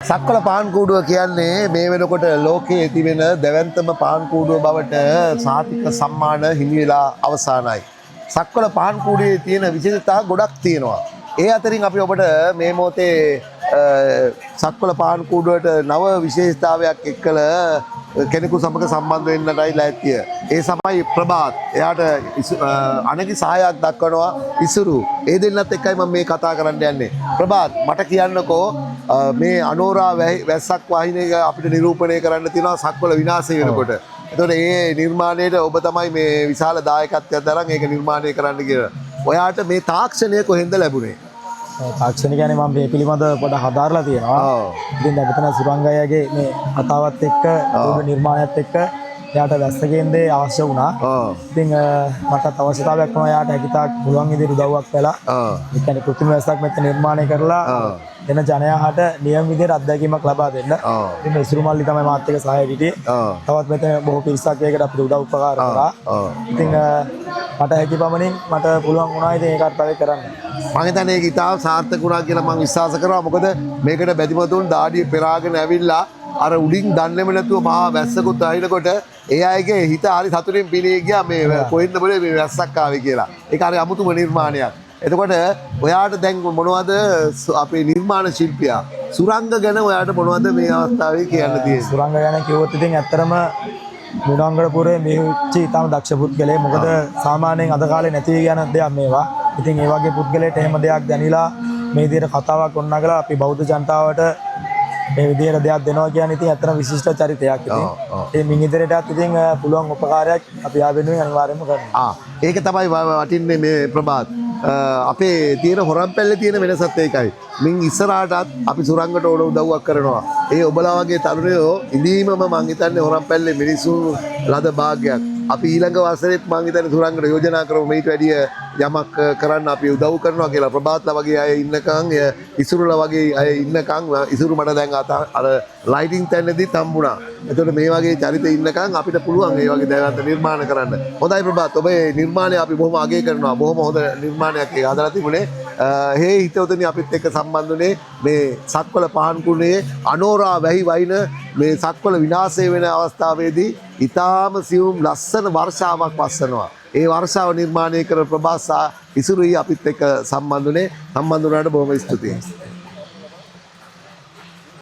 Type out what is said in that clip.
සක්වල පාන් කූඩුව කියන්නේ මේ වෙනකොට ලෝකයේ තිබෙන දැවැන්තම පාන් කූඩුව බවට සාතික සම්මාන හිමි වෙලා අවසానයි. සක්වල පාන් කූඩුවේ තියෙන විශේෂතා ගොඩක් තියෙනවා. ඒ අතරින් අපි ඔබට මේ මොහොතේ සක්වල පාන් කූඩුවට නව විශේෂතාවයක් එක්කල කෙනෙකු සමග සම්බන්ධ වෙන්නටයි ලෑස්තිය. ඒ සමයි ප්‍රභාත්. එයාට අනගි සහායක් දක්වනවා ඉසුරු. ඒ දෙන්නත් එක්කයි මම මේ කතා කරන්න යන්නේ. ප්‍රභාත් මට කියන්නකෝ මේ අනෝරා වැස්සක් වාහිනියක අපිට නිරූපණය කරන්න තියෙනවා සක්වල විනාශය වෙනකොට. එතකොට මේ නිර්මාණයට ඔබ තමයි මේ විශාල දායකත්වයක් දරන් ඒක නිර්මාණය කරන්න කියලා. ඔයාට මේ තාක්ෂණය කොහෙන්ද ලැබුණේ? තාක්ෂණ කියන්නේ මම මේ පිළිබඳව පොඩ හදාarලා තියෙනවා. ඉතින් දැන් මෙතන සුරංගයාගේ මේ කතාවත් එක්ක නිර්මාණයත් එක්ක එයාට වැස්සකෙන්දේ අවශ්‍ය වුණා. ඉතින් මටත් අවශ්‍යතාවයක් වුණා එයාට හැකිතාක් පුළුවන් විදිහට උදව්වක් කළා. ඒ කියන්නේ කෘත්‍රිම වැස්සක් මෙතන නිර්මාණය කරලා එන ජනයාට නියම විදිහට අත්දැකීමක් ලබා දෙන්න. ඉතින් මේ ඉසුරු මල්ලි තමයි මාත් එක්ක සහාය හිටියේ. තවත් මෙතන බොහෝ පිරිසක් ඒකට අපිට උදව් උපකාර කරා. ඉතින් මට හැකි පමණින් මට පුළුවන් වුණා ඉතින් ඒකට තව කරන්න. මම හිතන්නේ ඒක ඉතාල සාර්ථක වුණා කියලා මම විශ්වාස කරනවා. මොකද මේකට බැදිමතුන් දාඩිය පෙරාගෙන ඇවිල්ලා අර උඩින් දන්නේම නැතුව මහා වැස්සකුත් අහිනකොට ඒ අයගේ හිත හරි සතුටින් පිරී ගියා මේ කොහෙන්ද බලේ මේ වැස්සක් ආවේ කියලා. ඒක හරි අමුතුම නිර්මාණයක්. එතකොට ඔයාට දැන් මොනවද අපේ නිර්මාණ ශිල්පියා සුරංග ගැන ඔයාට මොනවද මේ අවස්ථාවේ කියන්න තියෙන්නේ? සුරංග ගැන කිව්වොත් ඉතින් ඇත්තරම මුණංගඩපුරේ මෙහිච්ච ඉතාම දක්ෂ පුද්ගලයෙක්. මොකද සාමාන්‍යයෙන් අද කාලේ නැති යන දෙයක් මේවා. ඉතින් ඒ වගේ පුද්ගලයෙක්ට එහෙම දෙයක් දැනিলা මේ විදිහට කතාවක් ඔන්නගලා අපි බෞද්ධ ජනතාවට මේ විදිහට දෙයක් දෙනවා කියන්නේ ඉතින් ඇත්තටම විශිෂ්ට චරිතයක්. ඉතින් ඒ මින් ඉදිරියටත් ඉතින් පුළුවන් උපකාරයක් අපි ආ වෙනුවෙන් අනිවාර්යයෙන්ම කරනවා. ඒක තමයි වටින්නේ මේ ප්‍රභාත්. අපේ තියෙන හොරන්පැල්ලේ තියෙන වෙනසත් ඒකයි. මින් ඉස්සරහටත් අපි සුරංගට ඕන උදව්වක් කරනවා. ඒ ඔබලා වගේ තරුණයෝ ඉදීමම මං හිතන්නේ හොරන්පැල්ලේ මිනිස්සු ලද භාග්යක්. අපි ඊළඟ වසරේත් මං හිතන්නේ සුරංගට යෝජනා කරමු මේට වැඩිය යමක් කරන්න අපි උදව් කරනවා කියලා. ප්‍රභාත්ලා වගේ අය ඉන්නකම් ඉසුරුලා වගේ අය ඉන්නකම් ඉසුරු මට දැන් අර ලයිටින් තැන්නේදීත් හම්බුණා. එතකොට මේ වගේ චරිත ඉන්නකම් අපිට පුළුවන් මේ වගේ දැනගන්න නිර්මාණ කරන්න. හොඳයි ප්‍රභාත් ඔබේ නිර්මාණය අපි බොහොම අගය කරනවා. බොහොම හොඳ නිර්මාණයක් ඒක හදලා තිබුණේ. හේ හිතවතුනි අපිත් එක්ක සම්බන්ධ වුණේ මේ සක්වල පහන් කුණේ අනෝරා වැහි වයින් මේ සක්වල විනාශය වෙන අවස්ථාවේදී ඊටාම සියුම් ලස්සන වර්ෂාවක් වස්සනවා. ඒ වර්ෂාව නිර්මාණය කර ප්‍රභාසා ඉසුරුයි අපිත් එක්ක සම්බන්ධ වුණේ. සම්බන්ධ වුණාට බොහොම ස්තුතියි.